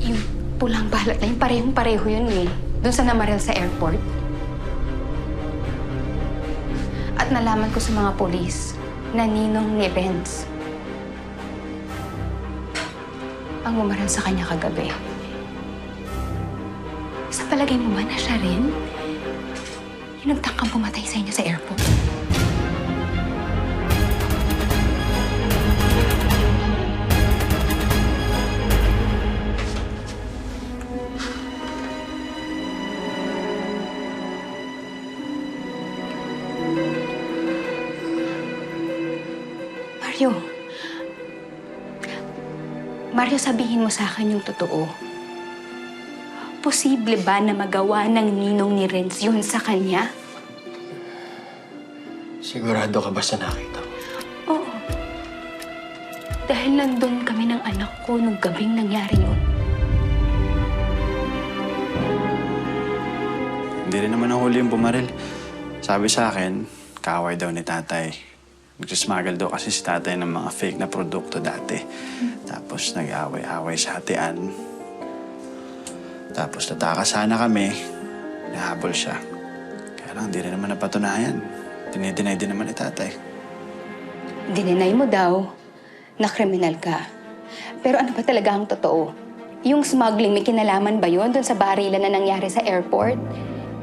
Yung pulang balat na yun, parehong-pareho yun eh. Doon sa namaril sa airport. At nalaman ko sa mga polis na ninong ni Benz ang umaril sa kanya kagabi. Sa palagay mo ba na siya rin yung nagtangkang pumatay sa inyo sa airport? Mario, sabihin mo sa akin yung totoo. Posible ba na magawa ng ninong ni Renz yun sa kanya? Sigurado ka ba sa nakita mo? Oo. Dahil nandun kami ng anak ko nung gabing nangyari yun. Hindi rin naman nahuli yung bumaril. Sabi sa akin, kaaway daw ni tatay. Nagsismuggle daw kasi si tatay ng mga fake na produkto dati. Tapos nag-away-away sa hatian. Tapos natakas sana kami, nahabol siya. Kaya lang, hindi rin naman napatunayan. Dinideny din naman ni tatay. Dininay mo daw na kriminal ka. Pero ano ba talaga ang totoo? Yung smuggling, may kinalaman ba yun doon sa barilan na nangyari sa airport?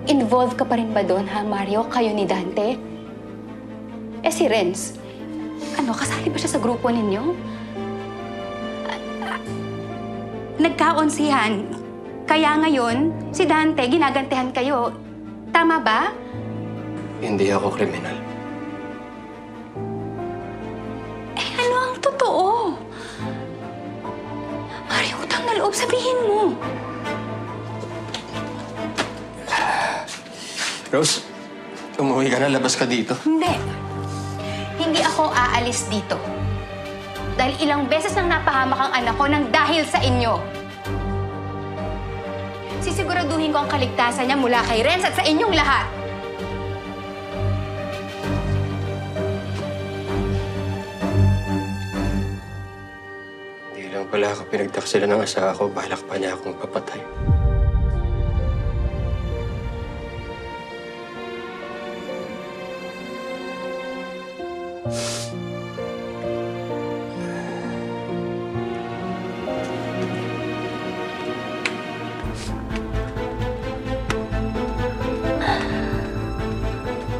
Involved ka pa rin ba doon, ha, Mario? Kayo ni Dante? Eh si Renz, kasali ba siya sa grupo ninyo? Nagkaonsihan. Kaya ngayon, si Dante, ginagantihan kayo. Tama ba? Hindi ako kriminal. Eh, ano ang totoo? Mario, utang na loob, sabihin mo. Rose, umuwi ka na, labas ka dito. Hindi. Hindi ako aalis dito. Dahil ilang beses nang napahamak ang anak ko nang dahil sa inyo. Sisiguraduhin ko ang kaligtasan niya mula kay Renz at sa inyong lahat. Hindi lang pala ako pinagtaksilan ng asawa ko, balak pa niya akong papatay.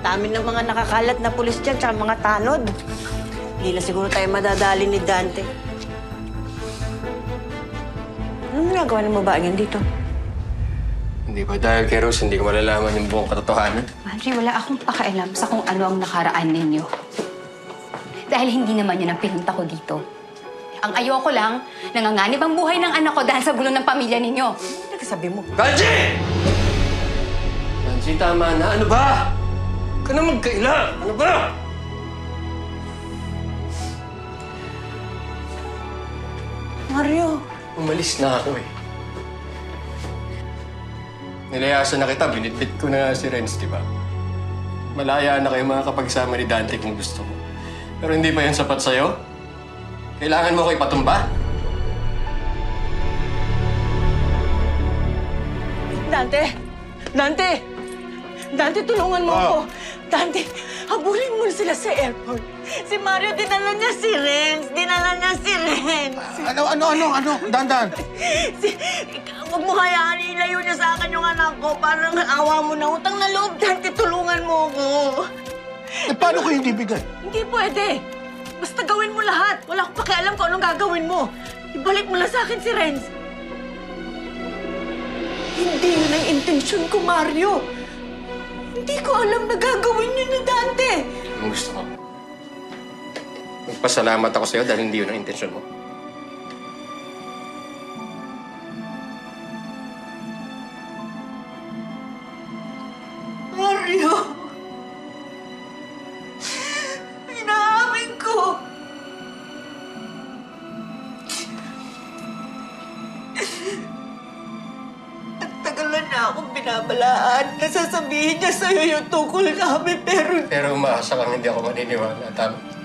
Dami ng mga nakakalat na pulis dyan, tsaka mga tanod. Hindi na siguro tayo madadali ni Dante. Anong ginagawa ng babae yan dito? Hindi ba dahil kay Rose, hindi ko malalaman yung buong katotohanan? Marjorie, wala akong pakialam sa kung ano ang nakaraan ninyo. Dahil hindi naman yun ang pinunta ko dito. Ang ayoko lang, nanganganib ang buhay ng anak ko dahil sa gulo ng pamilya ninyo. Ano nagsasabi mo? Ganji! Ganji, tama na. Ano ba? Huwag ka na magkaila. Ano ba? Mario! Umalis na ako eh. Nilayasan na kita, binitbit ko na si Renz, di ba? Malaya na kayo makakapagsama ni Dante kung gusto mo. Pero hindi ba yan sapat sa'yo? Kailangan mo ko ipatumba? Dante! Dante! Dante, tulungan mo ako! Dante, habulin mo sila sa airport. Si Mario, dinala niya si Renz! Dinala niya si Renz! Ano? Dandan! Huwag mo hayaan, ilayo niya sa akin yung anak ko. Parang awa mo na. Utang na loob, Dante, tulungan mo ako. Eh, paano ko hindi bigay? Hindi pwede. Basta gawin mo lahat. Wala akong pakialam kung anong gagawin mo. Ibalik mo lang sa akin si Renz. Hindi yun ang intensyon ko, Mario. Hindi ko alam na gagawin yun ni Dante. Anong gusto ko? Magpasalamat ako sa'yo dahil hindi yun ang intensyon mo. Mario! Inaamin ko! Ang tagal na akong binabalaan. Nasasabihin niya sa'yo yung tungkol namin, pero... Pero umaasa kang hindi ako maniniwala. Tama?